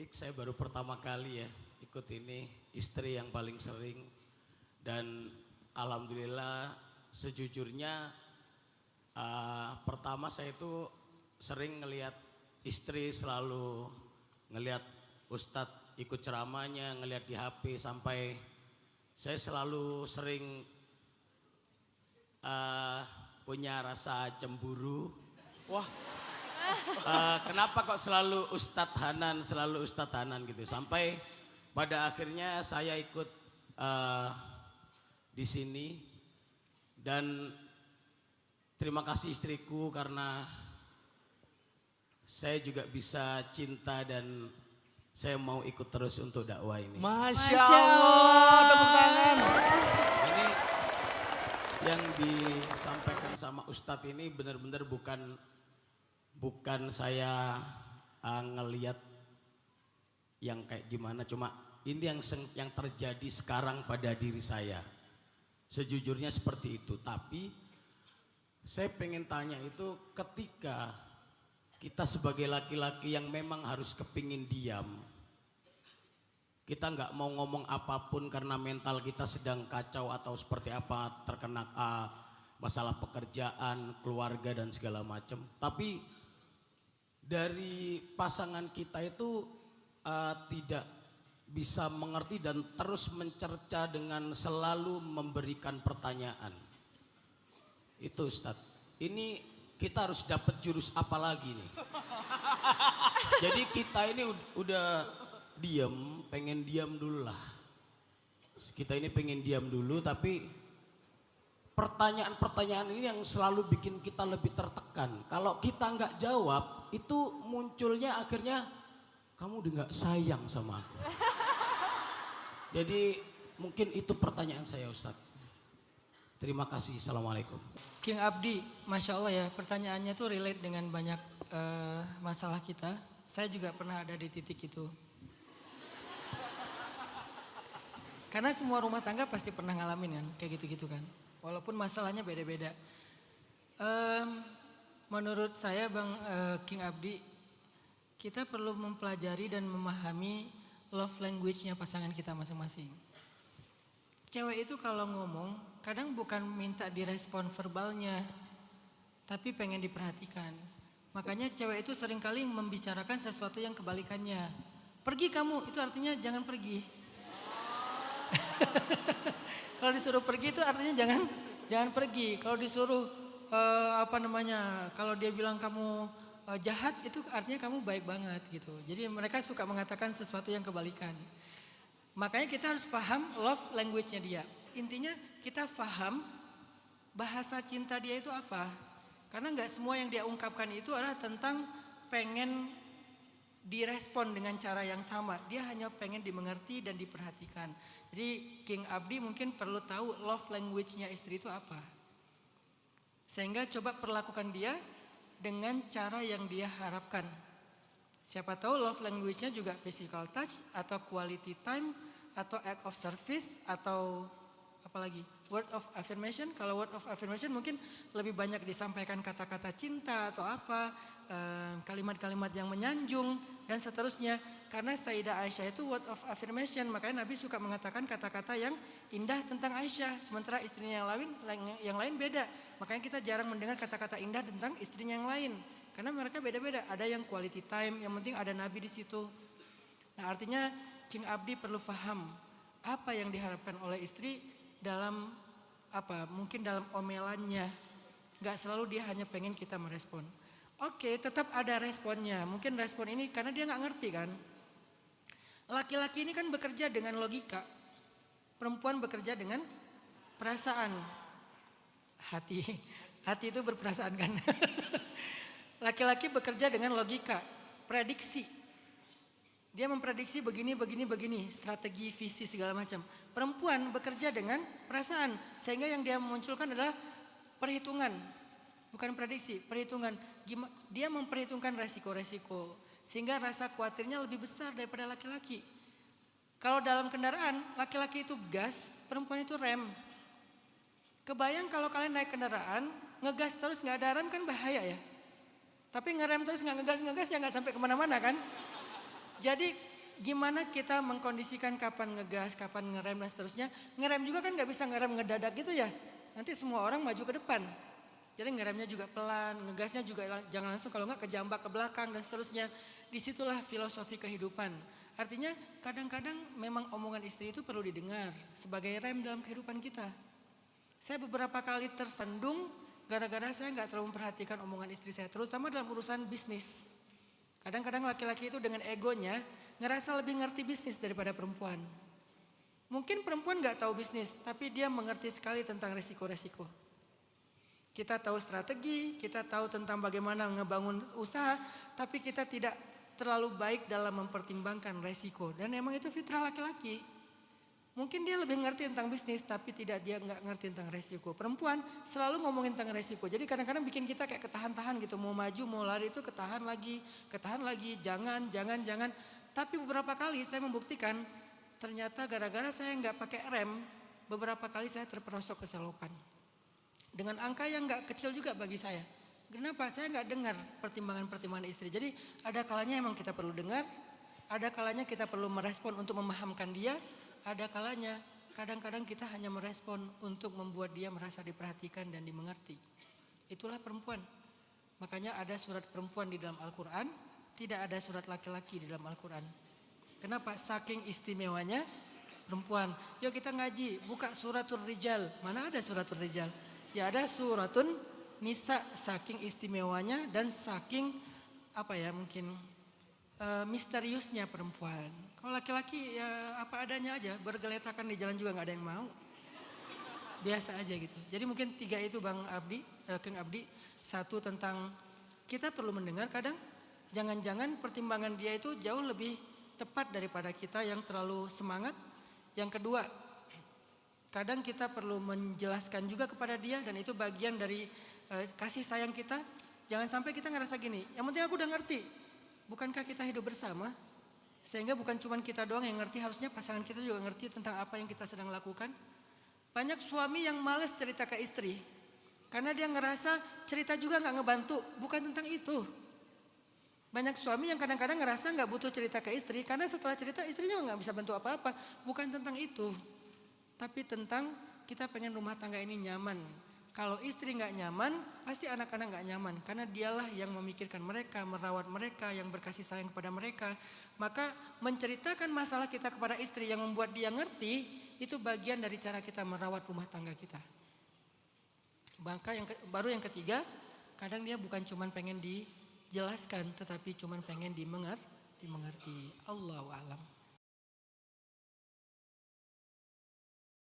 Ini saya baru pertama kali ya ikut ini, istri yang paling sering. Dan alhamdulillah sejujurnya pertama saya itu sering ngelihat istri selalu ngelihat Ustadz ikut ceramahnya, ngelihat di HP sampai saya selalu sering punya rasa cemburu. Wah. Kenapa kok selalu Ustadz Hanan gitu. Sampai pada akhirnya saya ikut di sini dan terima kasih istriku karena saya juga bisa cinta dan saya mau ikut terus untuk dakwah ini. Masya Allah, tepuk tangan. Ini yang disampaikan sama Ustadz ini benar-benar bukan saya ngeliat yang kayak gimana, cuma ini yang terjadi sekarang pada diri saya. Sejujurnya seperti itu, tapi saya pengen tanya itu ketika kita sebagai laki-laki yang memang harus kepingin diam, kita nggak mau ngomong apapun karena mental kita sedang kacau atau seperti apa, terkena masalah pekerjaan, keluarga dan segala macam. Tapi dari pasangan kita itu tidak bisa mengerti dan terus mencerca dengan selalu memberikan pertanyaan. Itu Ustadz, ini kita harus dapat jurus apa lagi nih? Jadi kita ini udah diam, pengen diam dulu lah. Kita ini pengen diam dulu, tapi pertanyaan-pertanyaan ini yang selalu bikin kita lebih tertekan. Kalau kita nggak jawab, itu munculnya akhirnya kamu udah nggak sayang sama aku. Jadi mungkin itu pertanyaan saya Ustadz. Terima kasih, Assalamualaikum. King Abdi, Masya Allah ya, pertanyaannya tuh relate dengan banyak masalah kita. Saya juga pernah ada di titik itu. Karena semua rumah tangga pasti pernah ngalamin kan, kayak gitu-gitu kan. Walaupun masalahnya beda-beda. Menurut saya Bang King Abdi, kita perlu mempelajari dan memahami love language-nya pasangan kita masing-masing. Cewek itu kalau ngomong, kadang bukan minta direspon verbalnya, tapi pengen diperhatikan. Makanya cewek itu seringkali membicarakan sesuatu yang kebalikannya. Pergi kamu, itu artinya jangan pergi. Kalau disuruh pergi itu artinya jangan pergi. Kalau disuruh kalau dia bilang kamu jahat itu artinya kamu baik banget gitu. Jadi mereka suka mengatakan sesuatu yang kebalikan. Makanya kita harus paham love language-nya dia. Intinya kita paham bahasa cinta dia itu apa. Karena nggak semua yang dia ungkapkan itu adalah tentang pengen direspon dengan cara yang sama. Dia hanya pengen dimengerti dan diperhatikan. Jadi King Abdi mungkin perlu tahu love language-nya istri itu apa. Sehingga coba perlakukan dia dengan cara yang dia harapkan. Siapa tahu love language-nya juga physical touch atau quality time atau act of service atau apalagi word of affirmation. Kalau word of affirmation mungkin lebih banyak disampaikan kata-kata cinta atau apa, kalimat-kalimat yang menyanjung dan seterusnya. Karena Sayyidah Aisyah itu word of affirmation, makanya Nabi suka mengatakan kata-kata yang indah tentang Aisyah, sementara istrinya yang lain beda. Makanya kita jarang mendengar kata-kata indah tentang istrinya yang lain. Karena mereka beda-beda, ada yang quality time, yang penting ada Nabi di situ. Nah artinya King Abdi perlu paham apa yang diharapkan oleh istri dalam mungkin dalam omelannya. Gak selalu dia hanya pengen kita merespon. Oke, tetap ada responnya. Mungkin respon ini karena dia gak ngerti kan. Laki-laki ini kan bekerja dengan logika. Perempuan bekerja dengan perasaan. Hati itu berperasaan kan. Laki-laki bekerja dengan logika, prediksi. Dia memprediksi begini, strategi, visi segala macam. Perempuan bekerja dengan perasaan, sehingga yang dia munculkan adalah perhitungan. Bukan prediksi, perhitungan. Dia memperhitungkan resiko-resiko, sehingga rasa khawatirnya lebih besar daripada laki-laki. Kalau dalam kendaraan, laki-laki itu gas, perempuan itu rem. Kebayang kalau kalian naik kendaraan, ngegas terus nggak ada rem kan bahaya ya. Tapi ngerem terus nggak ngegas ya nggak sampai kemana-mana kan. Jadi gimana kita mengkondisikan kapan ngegas, kapan ngerem dan seterusnya. Ngerem juga kan nggak bisa ngerem ngedadak gitu ya. Nanti semua orang maju ke depan. Jadi ngeremnya juga pelan, ngegasnya juga jangan langsung, kalau nggak kejambak ke belakang dan seterusnya. Disitulah filosofi kehidupan. Artinya kadang-kadang memang omongan istri itu perlu didengar sebagai rem dalam kehidupan kita. Saya beberapa kali tersandung gara-gara saya nggak terlalu memperhatikan omongan istri saya, terutama dalam urusan bisnis. Kadang-kadang laki-laki itu dengan egonya ngerasa lebih ngerti bisnis daripada perempuan. Mungkin perempuan nggak tahu bisnis, tapi dia mengerti sekali tentang resiko-resiko. Kita tahu strategi, kita tahu tentang bagaimana ngebangun usaha, tapi kita tidak terlalu baik dalam mempertimbangkan resiko. Dan emang itu fitrah laki-laki. Mungkin dia lebih ngerti tentang bisnis, tapi dia nggak ngerti tentang resiko. Perempuan selalu ngomongin tentang resiko. Jadi kadang-kadang bikin kita kayak ketahan-tahan gitu. Mau maju, mau lari itu ketahan lagi. Jangan. Tapi beberapa kali saya membuktikan, ternyata gara-gara saya nggak pakai rem, beberapa kali saya terperosok ke selokan. Dengan angka yang nggak kecil juga bagi saya. Kenapa? Saya nggak dengar pertimbangan-pertimbangan istri. Jadi ada kalanya emang kita perlu dengar, ada kalanya kita perlu merespon untuk memahamkan dia, ada kalanya kadang-kadang kita hanya merespon untuk membuat dia merasa diperhatikan dan dimengerti. Itulah perempuan. Makanya ada surat perempuan di dalam Al-Quran, tidak ada surat laki-laki di dalam Al-Quran. Kenapa? Saking istimewanya perempuan. Yuk kita ngaji, buka suratul Rijal. Mana ada suratul Rijal? Ya ada suratun Nisa, saking istimewanya dan saking misteriusnya perempuan. Kalau laki-laki ya apa adanya aja, bergeletakan di jalan juga nggak ada yang mau. Biasa aja gitu. Jadi mungkin 3 itu Kang Abdi. 1 tentang kita perlu mendengar kadang. Jangan-jangan pertimbangan dia itu jauh lebih tepat daripada kita yang terlalu semangat. Yang kedua, kadang kita perlu menjelaskan juga kepada dia dan itu bagian dari kasih sayang kita. Jangan sampai kita ngerasa gini, yang penting aku udah ngerti. Bukankah kita hidup bersama? Sehingga bukan cuma kita doang yang ngerti, harusnya pasangan kita juga ngerti tentang apa yang kita sedang lakukan. Banyak suami yang males cerita ke istri. Karena dia ngerasa cerita juga gak ngebantu, bukan tentang itu. Banyak suami yang kadang-kadang ngerasa gak butuh cerita ke istri, karena setelah cerita istri juga gak bisa bantu apa-apa. Bukan tentang itu. Tapi tentang kita pengen rumah tangga ini nyaman. Kalau istri gak nyaman, pasti anak-anak gak nyaman. Karena dialah yang memikirkan mereka, merawat mereka, yang berkasih sayang kepada mereka. Maka menceritakan masalah kita kepada istri yang membuat dia ngerti, itu bagian dari cara kita merawat rumah tangga kita. Maka baru yang ketiga, kadang dia bukan cuma pengen dijelaskan, tetapi cuma pengen dimengerti. Allahu a'lam.